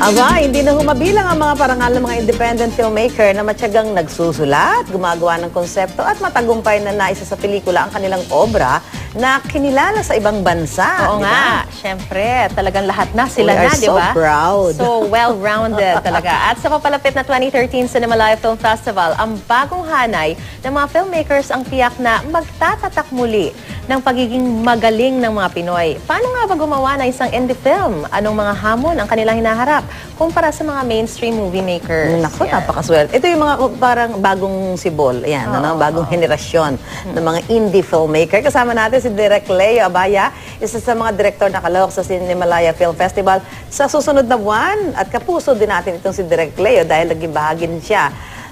Aba, hindi na humabilang ang mga parangal ng mga independent filmmaker na matyagang nagsusulat, gumagawa ng konsepto at matagumpay na naisa sa pelikula ang kanilang obra na kinilala sa ibang bansa. Oo nga, syempre, talagang lahat na sila We are na, di so ba? proud. So well-rounded talaga. At sa papalapit na 2013 Cinemalaya Film Festival, ang bagong hanay ng mga filmmakers ang tiyak na magtatatak muli ng pagiging magaling ng mga Pinoy. Paano nga ba gumawa ng isang indie film? Anong mga hamon ang kanilang hinaharap kumpara sa mga mainstream movie makers? Naku, Yan. napakaswerte. Ito yung mga parang bagong sibol, ayan, bagong henerasyon ng mga indie filmmaker. Kasama natin si Direk Leo Abaya, isa sa mga direktor na kalahok sa Cinemalaya Film Festival sa susunod na buwan. At kapuso din natin itong si Direk Leo dahil naging bahagi din siya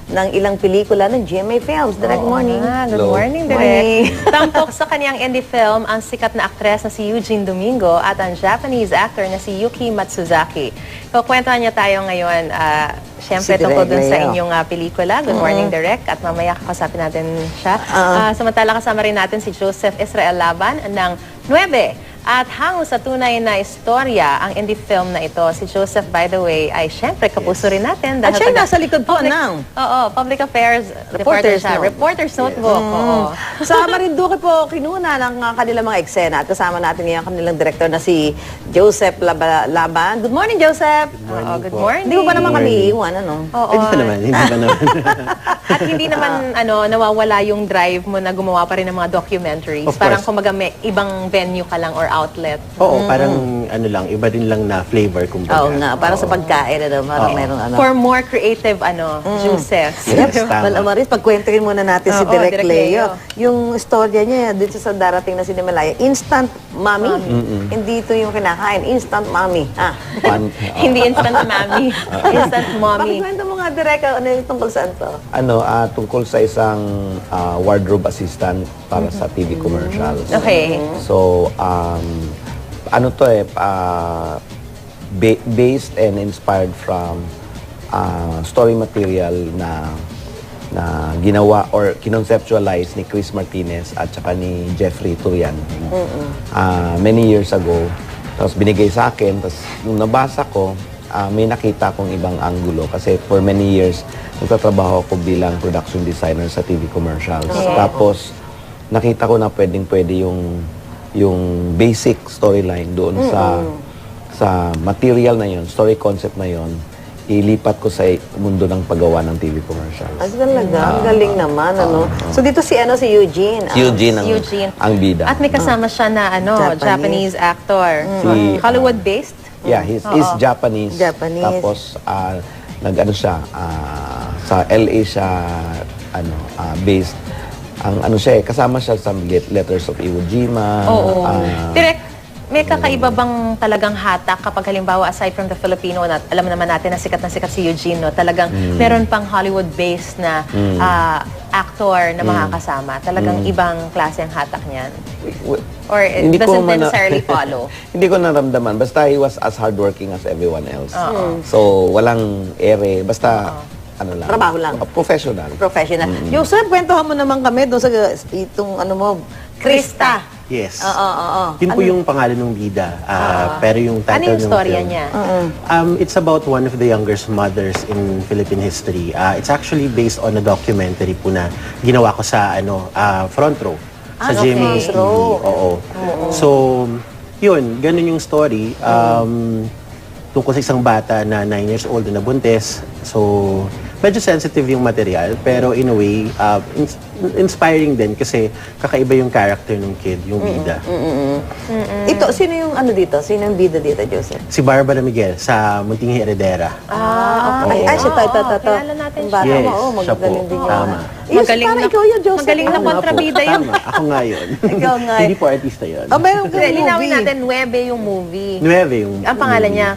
ng ilang pelikula ng GMA Films. Direk, morning. Good Hello. morning, Morning. Direk. Tampok sa kanyang indie film ang sikat na aktres na si Eugene Domingo at ang Japanese actor na si Yuki Matsuzaki. Kukwentuhan niya tayo ngayon, siyempre Si tungkol Direk dun sa Leo. inyong pelikula. Good morning, Direk. At mamaya kakasapin natin siya. Samantala kasama rin natin si Joseph Israel Laban ng 9. At hango sa tunay na istorya ang indie film na ito. Si Joseph, by the way, ay syempre kapuso rin natin. At siya taga- nasa likod po ng Public Affairs Reporter's siya. Note. Reporter's Notebook. Oo. Sa Marinduque po, kinuna ng kanilang mga eksena. At kasama natin ngayon ang kanilang director na si Joseph Laban. Good morning, Joseph. Good morning. Hindi mo ba naman kami iiwan, ano? Oo. Hindi pa naman, hindi pa naman. At hindi naman nawawala yung drive mo na gumawa pa rin ng mga documentaries. Of Parang course. kumbaga may ibang venue ka lang or outlet. Oo, parang ano lang, iba din lang na flavor kumbaga. Oo nga, para sa pagkain, ano, parang meron ano. For more creative juices. Yes, tama. Well, Amaris, pagkwentuhin muna natin si Oo, Direk Direk Leo. Leo. Yung istorya niya dito sa darating na Cinemalaya, instant mommy. Hindi ito yung kinakain, instant mommy. Ah. Hindi instant mommy. Instant mommy. Pakikwento mo nga, Direk, ano yung tungkol saan to? Tungkol sa isang wardrobe assistant para sa TV commercials. Okay. So, based and inspired from story material na ginawa or kinonceptualize ni Chris Martinez at saka ni Jeffrey Turian many years ago. Tapos binigay sa akin, tapos nung nabasa ko, may nakita akong ibang angulo kasi for many years nagtatrabaho ako bilang production designer sa TV commercials. Tapos nakita ko na pwede yung basic storyline doon sa material na yon, story concept na yon, ilipat ko sa mundo ng paggawa ng TV commercials. Ay, talaga. Ang galing naman, ano. So, dito si Eugene. Si Eugene ang, Eugene. ang bida. At may kasama siya na Japanese. Japanese actor. Si, Hollywood-based? Yeah, he's Japanese. Japanese. Tapos nag-ano siya sa LA siya based. Ang siya kasama siya sa Letters of Iwo Jima. Oo. Direk, may kakaiba bang talagang hatak kapag halimbawa aside from the Filipino na alam naman natin na sikat si Eugene, no? Talagang meron pang Hollywood-based na actor na makakasama. Talagang ibang klase ang hatak niyan. Or it Hindi ko doesn't man- necessarily follow. Hindi ko naramdaman. Basta he was as hardworking as everyone else. So, walang ere. Basta, ano lang. Trabaho lang. Professional. Professional. Joseph, kwentuhan mo naman kami doon sa itong, ano mo, Krista. Yes. Oo. Yun po yung pangalan ng bida. Pero yung Ano title yung ng storya film, niya? It's about one of the youngest mothers in Philippine history. It's actually based on a documentary po na ginawa ko sa front row. Sa GMA front row. Oo. So, yun, ganun yung story. Tungkol sa isang bata na 9 years old na nabuntis. So, medyo sensitive yung material, pero in a way, inspiring din kasi kakaiba yung character ng kid, yung bida. Ito, sino yung ano dito? Sino yung bida dito, Joseph? Si Barbara Miguel sa Munting Heredera. Okay. Ay, siya, ito. Kilala natin Yung bata Yes, mo, siya po. magagaling din yun. Tama. Yes, parang ikaw yun, Joseph. magaling na Ako nga po. kontrabida yun. Tama, ako nga yun. Ikaw nga. Hindi po artista yun. Meron kang Linawin movie. natin, 9 yung movie. 9 yung... Ang pangalan niya?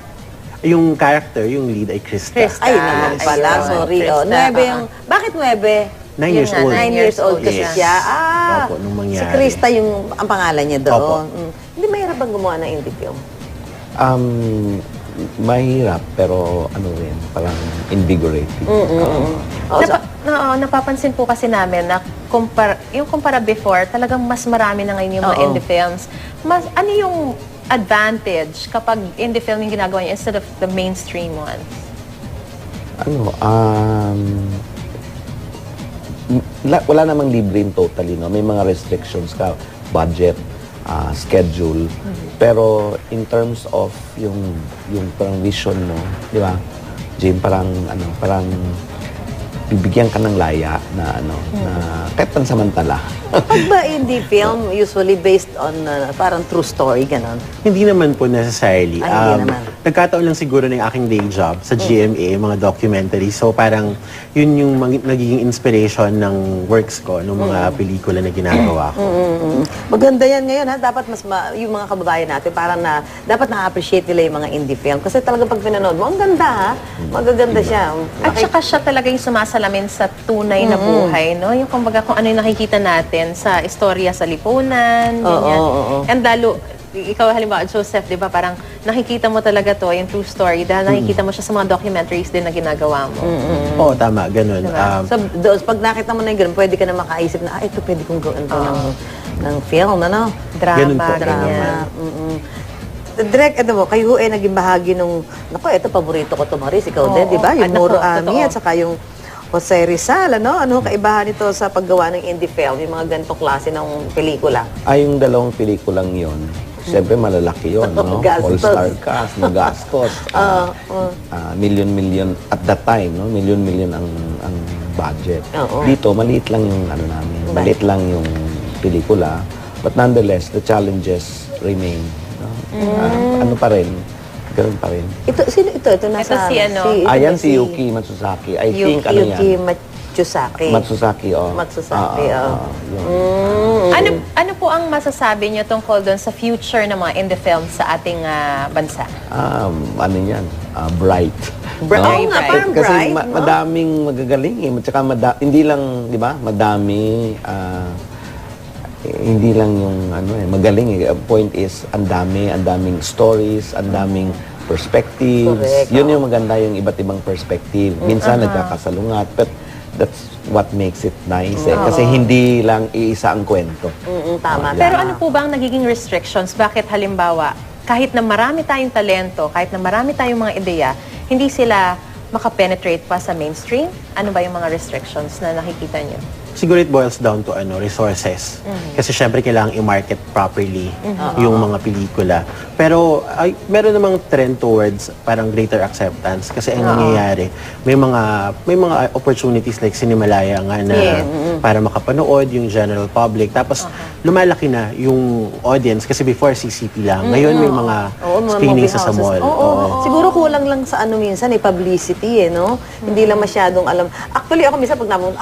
Yung character, yung lead ay Krista. Krista. Ay, naman pala. Ayun. Sorry. Krista. 9 yung... Bakit 9? 9 years Yun nga, old. 9 9 years old kasi Yes. siya. Opo, nung Si mangyari. Krista yung ang pangalan niya Opo. doon. Hindi mahirap bang gumawa ng indie film? Mahirap, pero ano rin, parang invigorating. Napapansin po kasi namin na yung kumpara before, talagang mas marami na ngayon yung mga indie films. Ano advantage kapag indie film yung ginagawa niyo instead of the mainstream ones? Wala namang libre totally, no? May mga restrictions ka, budget, schedule. Pero in terms of yung parang vision mo, di ba? Jane, parang bibigyan ka ng laya na na kahit pansamantala. Pag ba indie film, usually based on parang true story, ganon? Hindi naman po necessarily. Ay, hindi naman. Nagkataon lang siguro na yung aking day job sa GMA, mga documentary. So parang yun yung nagiging inspiration ng works ko, ng mga pelikula na ginagawa ko. Maganda yan ngayon, ha? Dapat yung mga kababayan natin, parang dapat na-appreciate nila yung mga indie film. Kasi talaga pag pinanood mo, ang ganda, ha? Magaganda siya. At saka siya talaga yung sumasalamin sa tunay na buhay, no? Yung kumbaga kung ano yung nakikita natin sa istorya sa lipunan, ganyan. And lalo, ikaw halimbawa, Joseph, di ba, parang nakikita mo talaga to, yung true story, dahil nakikita mo siya sa mga documentaries din na ginagawa mo. Oo, tama, ganun. Diba? So, pag nakita mo na yung ganun, pwede ka na makaisip na, ito pwede kong gawin to ng film, ano? Ganun Drama, po, ganyan. Direk, ito mo, kayo ay naging bahagi nung, naku, ito, paborito ko to, Maris, ikaw din, di ba? Yung Ano Muro po, Ami, totoo. at saka yung Jose Rizal, ano? Ano kaibahan nito sa paggawa ng indie film, yung mga ganitong klase ng pelikula? Yung dalawang pelikulang yon, siyempre malalaki yon, no? Gastos. All-star cast, magastos. Million at that time, no? Million ang budget. Oo. Dito, maliit lang yung namin. Maliit lang yung pelikula. But nonetheless, the challenges remain. No? Ano pa rin? Ganun pa rin. Ito, sino ito? Ito nasa... Ito si ano? Ayan si Yuki Matsusaki. I think ano yan? Yuki Matsusaki. Matsusaki, oh. Matsusaki, yun. Ano po ang masasabi niyo tungkol doon sa future ng mga indie films sa ating bansa? Ano yan? Bright. Bright. Oo nga, Bright. parang Kasi bright. madaming magagaling eh. At saka hindi lang, di ba, madami, hindi lang yung magaling eh. Point is, ang daming stories, ang daming perspectives. Correct, Yun yung maganda, yung iba't ibang perspective. Minsan nagkakasalungat, but that's what makes it nice eh. Kasi hindi lang iisa ang kwento. Tama. Pero ano po ba ang nagiging restrictions? Bakit halimbawa, kahit na marami tayong talento, kahit na marami tayong mga ideya, hindi sila makapenetrate pa sa mainstream? Ano ba yung mga restrictions na nakikita niyo? Siguro it boils down to resources. Kasi syempre kailangang i-market properly yung mga pelikula. Pero meron namang trend towards parang greater acceptance kasi ang nangyayari, may mga opportunities like Cinemalaya nga na para makapanood yung general public. Tapos lumalaki na yung audience kasi before CCP lang. Ngayon may mga screenings sa mall. Oo. Siguro kulang lang sa minsan publicity eh, no? Hindi lang masyadong alam. Actually ako minsan pag namun,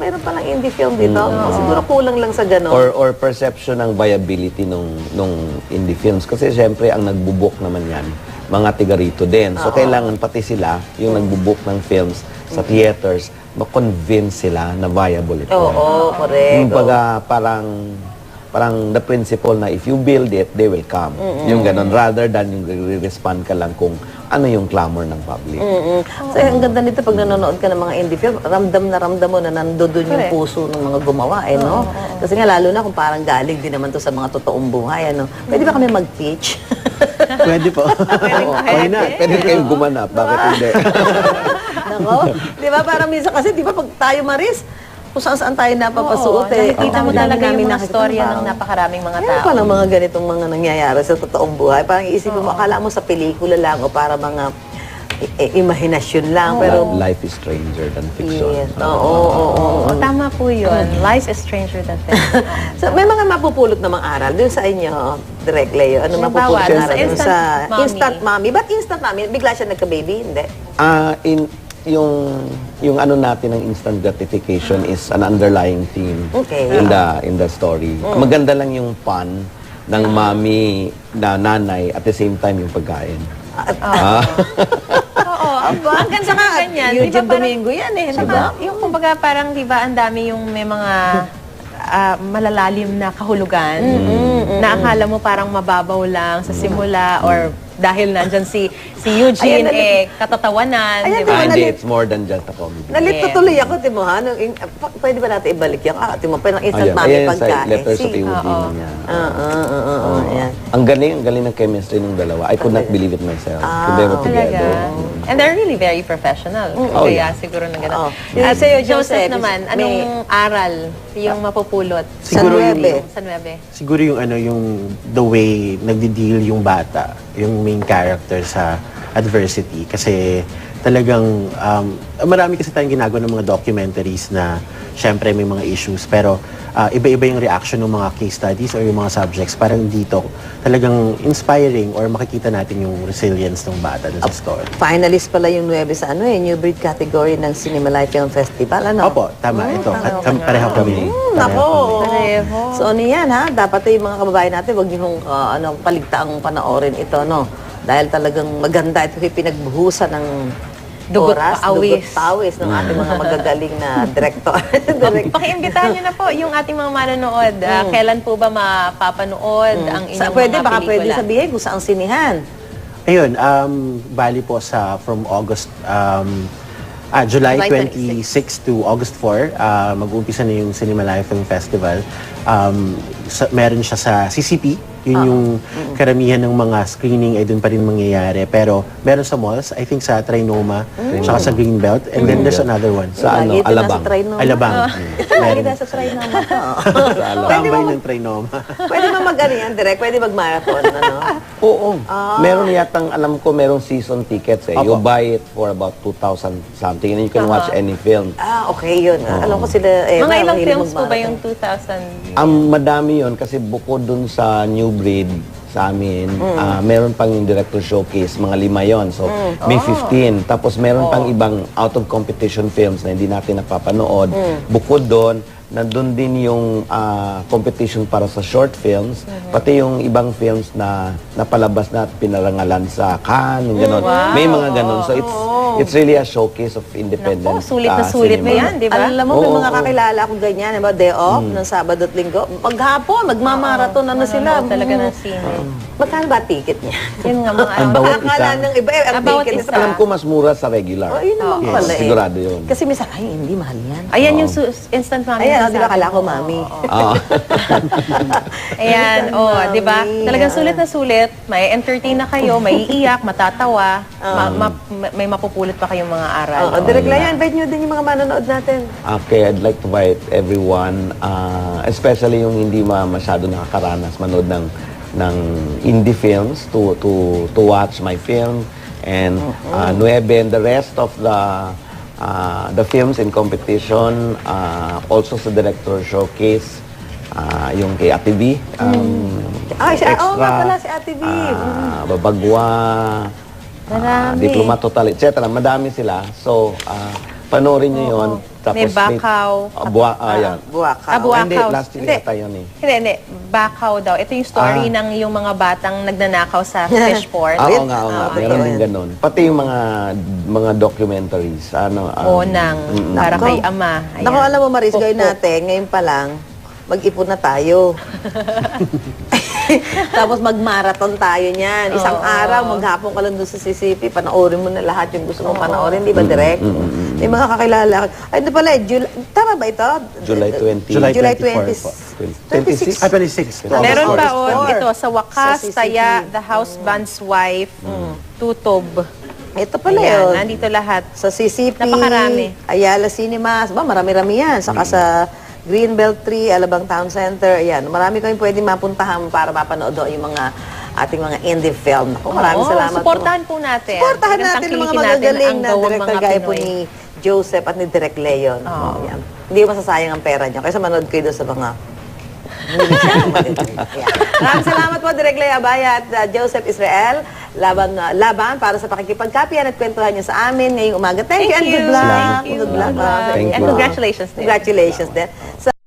meron palang indie film dito. Siguro kulang lang sa gano'n. Or perception ng viability nung indie films. Kasi siyempre, ang nagbubuk naman yan, mga tiga rito din. So, kailangan pati sila, yung nagbubuk ng films sa theaters, ma-convince sila na viable ito. Oo, correct. Kumbaga, parang the principle na if you build it, they will come. Yung ganun. Rather than yung respond ka lang kung ano yung clamor ng public. So, ang ganda nito pag nanonood ka ng mga indie film, ramdam mo na nandoon yung puso ng mga gumawa, eh, no? Kasi nga, lalo na kung parang galing din naman to sa mga totoong buhay, ano? Pwede ba kami mag-pitch? Pwede po. Why not? Pwede kayong gumanap. Bakit hindi? Nako, di ba? Parang minsan kasi, di ba, pag tayo, Maris, kung saan tayo napapasuot, eh. Nakikita mo Ang dami talaga namin yung mga nakikita storya ng ng napakaraming mga Meron tao. pa ng mga ganitong mga nangyayari sa totoong buhay. Parang iisipin mo, akala mo sa pelikula lang o para mga imahinasyon lang. Pero, Life is stranger than fiction. yes. Oo. Tama po yun. Life is stranger than fiction. So, may mga mapupulot namang aral dun sa inyo, Direk Leo. Ano Halimbawa, mapupulot na sa aral dun instant sa mommy. instant mommy? Ba't instant mommy? Bigla siya nagka-baby? Hindi. Yung ano natin ng instant gratification is an underlying theme Okay. in the story. Maganda lang yung fun ng mami na nanay at the same time yung pagkain. Oo. Ang ganda nga ganyan. Di ba Eugene parang- Domingo yan eh. Di Saka, ba? yung kumbaga parang, di ba, ang dami yung may mga malalalim na kahulugan na akala mo parang mababaw lang sa simula or dahil nandyan si Eugene, katatawanan, Ayan, di ba? Hindi, it's more than just a comedy. Nalito Yes. tuloy ako, Timo, ha? Pwede ba natin ibalik yan? Timo, pa ng instant mami Ayan, sa pagkain. letters of See? Eugene niya. Ayan. Ang galing ng chemistry ng dalawa. I could not believe it myself. When they were Talaga. together. And they're really very professional. Oh, Kaya yeah. siguro na gano'n. Oo. At Sa'yo, Joseph Joseph, naman, may- anong aral yung mapupulot? Sa Siguro Nuebe. Sa 9? Siguro yung yung the way nagdi-deal yung bata, yung main character sa adversity. Kasi talagang marami kasi tayong ginagawa ng mga documentaries na syempre may mga issues, pero iba-iba yung reaction ng mga case studies or yung mga subjects. Parang dito talagang inspiring or makikita natin yung resilience ng bata dun sa story. Finalist pala yung 9 sa New Breed category ng Cinema Life Film Festival, ano? Opo, tama. Ito. At pareho kami. Nako. Pareho. So ano yan, ha? Dapat yung mga kababayan natin, huwag niyong kaligtaang panoorin ito, no? Dahil talagang maganda ito yung pinagbuhusan ng Dugot oras, pawis. dugot pawis ng ating mga magagaling na director. Pakiimbitahan niyo na po yung ating mga manonood. Kailan po ba mapapanood ang inyong Pwede, mga baka pelikula? pwede sabihin kung saang sinihan. Ayun, bali po from August, July July 26 to August 4, mag-uumpisa na yung Cinema Life Film Festival. Meron siya sa CCP, yun yung karamihan ng mga screening ay doon pa rin mangyayari. Pero meron sa malls, I think sa Trinoma, tsaka sa Greenbelt, and then there's another one. Sa Lagi ito nasa Alabang. Trinoma. Alabang. Ito lagi nasa Trinoma to. Tambay ng Trinoma. Pwede mo mag-ano yan, direct? Pwede mag-marathon, ano? Oo. Meron yatang, alam ko, merong season tickets eh. You Opo. buy it for about 2,000 something and you can watch any film. Okay, yun. Alam ko sila, Mga ilang mahilig films po ba mag-marathon. yung 2,000? Madami yon kasi bukod dun sa New Breed sa amin, meron pang yung director showcase, mga 5 yon. So, may 15. Tapos meron pang ibang out of competition films na hindi natin napapanood. Bukod doon, nandun din yung competition para sa short films, pati yung ibang films na napalabas na at pinarangalan sa Cannes, yung ganon. May mga ganon. So, it's really a showcase of independent Naku, sulit na sulit na cinema. yan, di ba? Alam mo, may Oo, mga oo. kakilala ko ganyan, diba? Day off, ng Sabado at Linggo. Maghapon, magmamarathon na sila. Talaga ng sine. Magkano ba ticket niya? Yun nga mga Ang bawat Akala isa. ng iba, ang Bawat ticket. isa. Alam ko mas mura sa regular. Oh, yun naman pala eh. Sigurado yun. Kasi minsan, ay, hindi mahal yan. Ayan yung instant mami. Ayan, na di ba sabi kala ko, mo. mami? Oo. Ayan, Instant di ba? mami. Talagang sulit na sulit. May entertain na kayo, may iiyak, matatawa, may mapupulot pa kayong mga aral. Oo, direct lang yan. Invite nyo din yung mga manonood natin. Okay, I'd like to invite everyone, especially yung hindi masyado nakakaranas manood ng indie films to watch my film and Nuebe and the rest of the films in competition, also sa director showcase, yung kay Ate B, Oo nga pala si Ate B. Babagwa, Marami. Diploma Total, etc. Madami sila. So, panoorin nyo yun. May Bakaw. Yan. Buwaka. Buwakaw. Hindi, last year Hindi. yata yun eh. Hindi. Bakaw daw. Ito yung story ng yung mga batang nagnanakaw sa fish port. Oo nga, oo nga. Ah, Meron okay. din ganun. Pati yung mga documentaries. Onang, para Nako. kay ama. Ayan. Naku, alam mo, Maris, gawin Pukpuk. natin, ngayon pa lang, mag-ipon na tayo. Tapos mag-marathon tayo niyan. Isang araw, maghapon ka lang doon sa CCP, panoorin mo na lahat yung gusto mong panoorin, di ba, direct? May mga kakilala. Ay, ito pala, tama ba ito? July 20. July July 24 20. po. 26? 26. Meron pa August 4. ito, sa wakas, Sa CCTV. taya, the house band's wife, tutob. Ito pala Ayan, yun. nandito lahat. Sa CCP, Napakarami. Ayala Cinemas, marami-rami yan. Saka sa Greenbelt 3, Alabang Town Center, ayan. Marami kami pwede mapuntahan para mapanood doon yung mga ating mga indie film. Ako, maraming Oo, salamat po. Supportahan po natin. Supportahan Talagang natin ang mga tangkilikin natin magagaling ang na gawang director mga gaya po Pinoy. ni Joseph at ni Direk Leon. Oh, yan. Hindi masasayang ang pera niyo. Kaysa manood kayo doon sa mga... Ayan. Maraming salamat po, Direk Leo Abaya at Joseph Israel. Laban para sa pakikipagkapian at kwentuhan niyo sa amin ngayong umaga. Thank you and good luck. Thank you. Good luck. Thank And you. congratulations din. Congratulations din.